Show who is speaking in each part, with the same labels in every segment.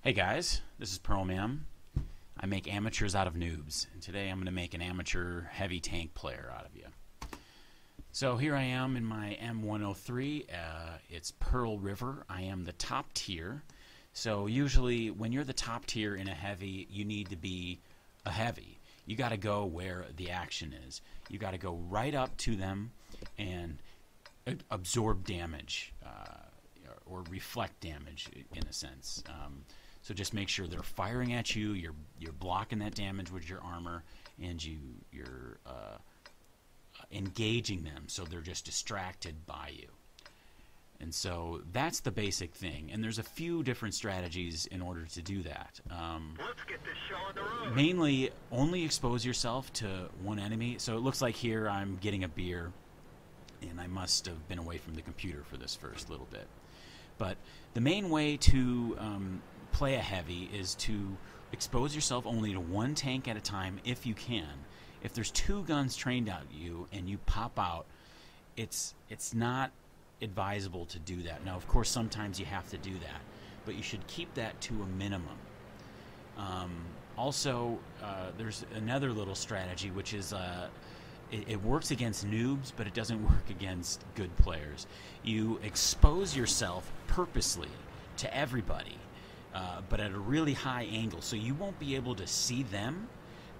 Speaker 1: Hey guys, this is Pearlmam. I make amateurs out of noobs, and today I'm going to make an amateur heavy tank player out of you. So here I am in my M103. It's Pearl River. I am the top tier. So usually when you're the top tier in a heavy, you need to be a heavy. You got to go where the action is. You got to go right up to them and absorb damage or reflect damage in a sense. So just make sure they're firing at you. You're blocking that damage with your armor, and you're engaging them so they're just distracted by you. And so that's the basic thing. And there's a few different strategies in order to do that.
Speaker 2: Let's get this show on the road.
Speaker 1: Mainly, only expose yourself to one enemy. So it looks like here I'm getting a beer, and I must have been away from the computer for this first little bit. But the main way to play a heavy is to expose yourself only to one tank at a time if you can. If there's two guns trained at you and you pop out, it's not advisable to do that. Now, of course, sometimes you have to do that, but you should keep that to a minimum. Also, there's another little strategy, which is it works against noobs, but it doesn't work against good players. You expose yourself purposely to everybody, but at a really high angle, so you won't be able to see them,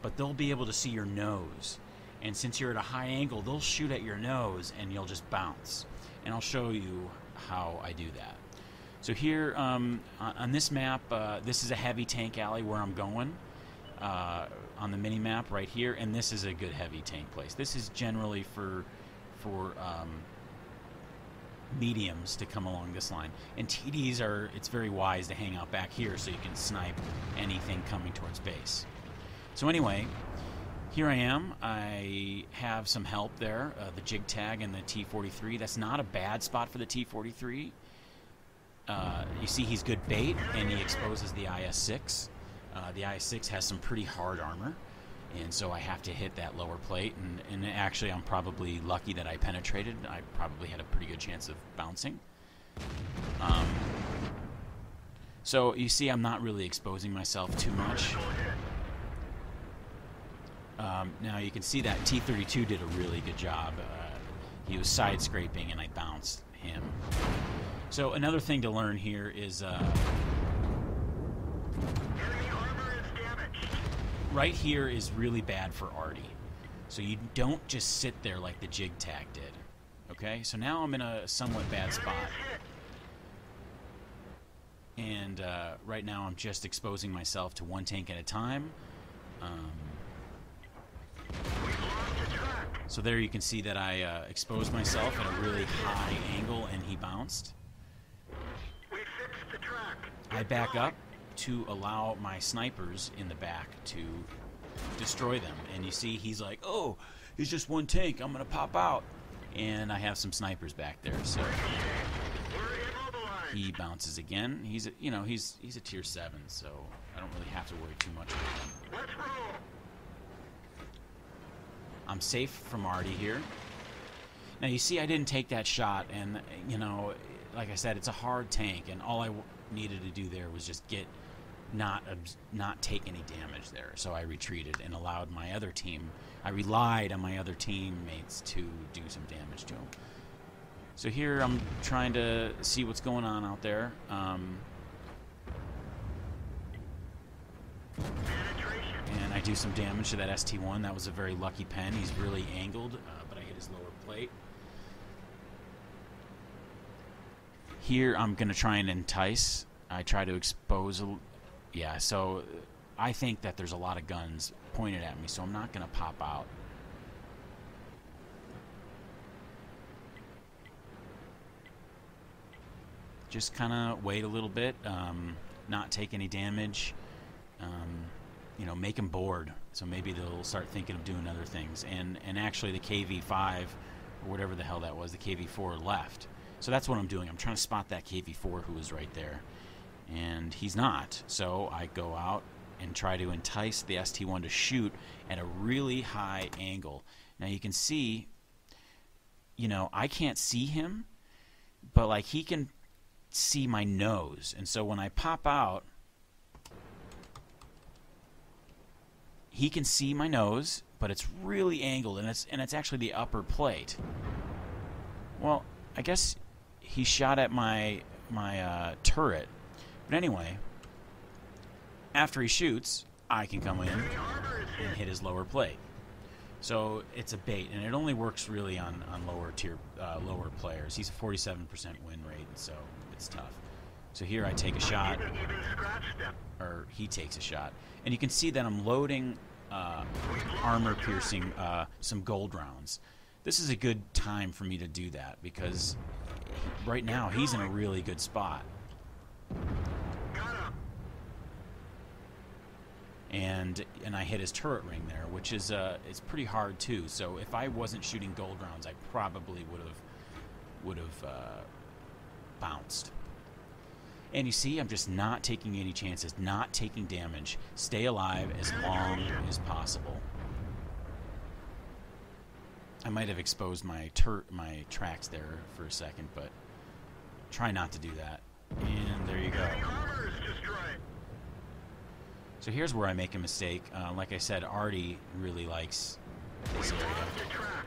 Speaker 1: but they'll be able to see your nose. And since you're at a high angle, they'll shoot at your nose, and you'll just bounce. And I'll show you how I do that. So here on this map, this is a heavy tank alley where I'm going on the mini map right here, and this is a good heavy tank place. This is generally for mediums to come along this line, and TDs it's very wise to hang out back here so you can snipe anything coming towards base. So anyway, here I am. I have some help there, the jig tag and the T-43. That's not a bad spot for the T-43. You see he's good bait, and he exposes the IS-6. The IS-6 has some pretty hard armor, and so I have to hit that lower plate, and actually I'm probably lucky that I penetrated. I probably had a pretty good chance of bouncing. So you see I'm not really exposing myself too much. Now you can see that T-32 did a really good job. He was side scraping and I bounced him. So another thing to learn here is right here is really bad for arty. So you don't just sit there like the jig tag did. Okay, so now I'm in a somewhat bad spot. And right now I'm just exposing myself to one tank at a time. So there you can see that I exposed myself at a really high angle and he bounced. I back up to allow my snipers in the back to destroy them. And you see he's like, oh, he's just one tank, I'm going to pop out. And I have some snipers back there, so he bounces again. He's a tier 7, so I don't really have to worry too much about him. I'm safe from arty here. Now you see I didn't take that shot, and like I said, it's a hard tank, and all I needed to do there was just not take any damage there. So I retreated and allowed my other team. I relied on my other teammates to do some damage to him. So here I'm trying to see what's going on out there. And I do some damage to that ST1. That was a very lucky pen. He's really angled, but I hit his lower plate. Here I'm going to try and entice. I try to expose yeah, so I think that there's a lot of guns pointed at me, so I'm not going to pop out. Just kind of wait a little bit, not take any damage, make them bored, so maybe they'll start thinking of doing other things. And actually the KV-5, or whatever the hell that was, the KV-4 left. So that's what I'm doing. I'm trying to spot that KV-4 who was right there. And he's not, so I go out and try to entice the ST1 to shoot at a really high angle. Now you can see, I can't see him, but like he can see my nose, and so when I pop out, he can see my nose, but it's really angled, and it's actually the upper plate. Well, I guess he shot at my turret. But anyway, after he shoots, I can come in and hit his lower plate. So it's a bait, and it only works really on lower players. He's a 47% win rate, so it's tough. So here I take a shot, or he takes a shot, and you can see that I'm loading armor-piercing some gold rounds. This is a good time for me to do that because right now he's in a really good spot. And I hit his turret ring there, which is it's pretty hard too. So if I wasn't shooting gold rounds, I probably would have bounced. And you see, I'm just not taking any chances, not taking damage. Stay alive as long as possible. I might have exposed my tracks there for a second, but try not to do that. And there you go. So here's where I make a mistake. Like I said, Artie really likes this area,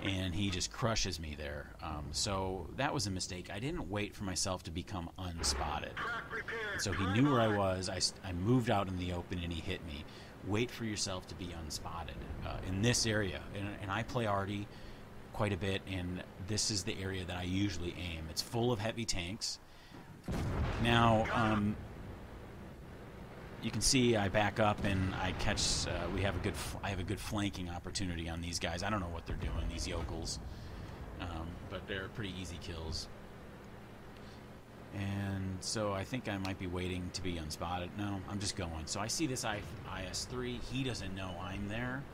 Speaker 1: and he just crushes me there. So that was a mistake. I didn't wait for myself to become unspotted. So he knew where I was. I moved out in the open, and he hit me. Wait for yourself to be unspotted in this area. And I play Artie quite a bit, and this is the area that I usually aim. It's full of heavy tanks. Now, you can see I back up and I catch. I have a good flanking opportunity on these guys. I don't know what they're doing, these yokels, but they're pretty easy kills. And so I think I might be waiting to be unspotted. No, I'm just going. So I see this IS-3. He doesn't know I'm there.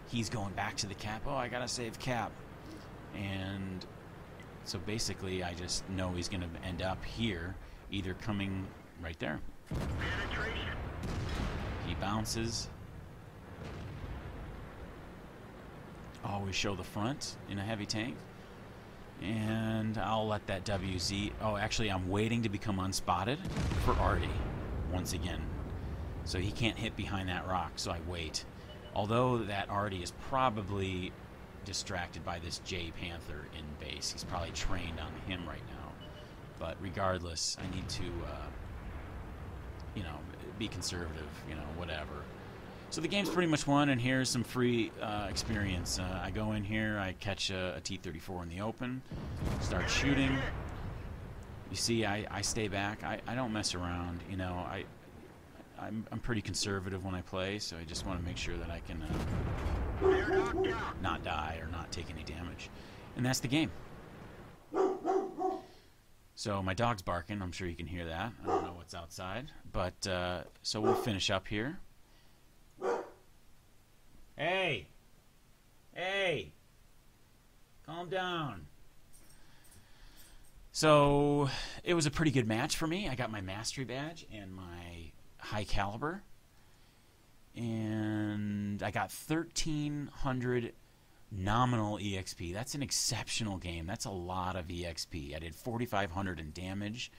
Speaker 1: He's going back to the cap. Oh, I gotta save cap. And so basically, I just know he's going to end up here, either coming right there. He bounces. Always show the front in a heavy tank. And I'll let that WZ... Oh, actually, I'm waiting to become unspotted for Artie once again. So he can't hit behind that rock, so I wait. Although that Artie is probably distracted by this J Panther in base. He's probably trained on him right now. But regardless, I need to, be conservative, whatever. So the game's pretty much won, and here's some free experience. I go in here, I catch a T-34 in the open, start shooting. You see, I stay back. I don't mess around. I'm pretty conservative when I play, so I just want to make sure that I can not die or not take any damage. And that's the game. So my dog's barking. I'm sure you can hear that. I don't know what's outside. But, so we'll finish up here. Hey! Hey! Calm down. So it was a pretty good match for me. I got my mastery badge and my high caliber. And I got 1,300 nominal EXP. That's an exceptional game. That's a lot of EXP. I did 4,500 in damage.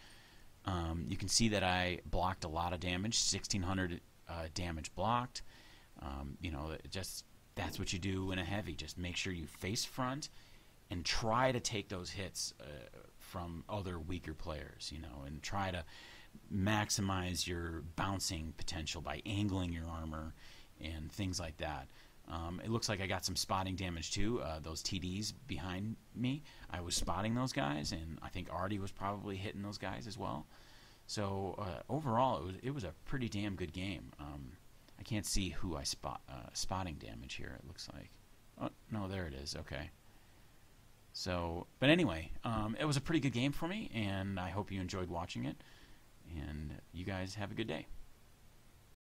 Speaker 1: You can see that I blocked a lot of damage, 1,600 damage blocked. Just that's what you do in a heavy. Just make sure you face front and try to take those hits from other weaker players, and try to maximize your bouncing potential by angling your armor and things like that. It looks like I got some spotting damage too. Those TDs behind me, I was spotting those guys, and I think Artie was probably hitting those guys as well. So overall, it was a pretty damn good game. I can't see who I spotting damage here. It looks like, oh no, there it is. Okay. So, but anyway, it was a pretty good game for me, and I hope you enjoyed watching it. And you guys have a good day.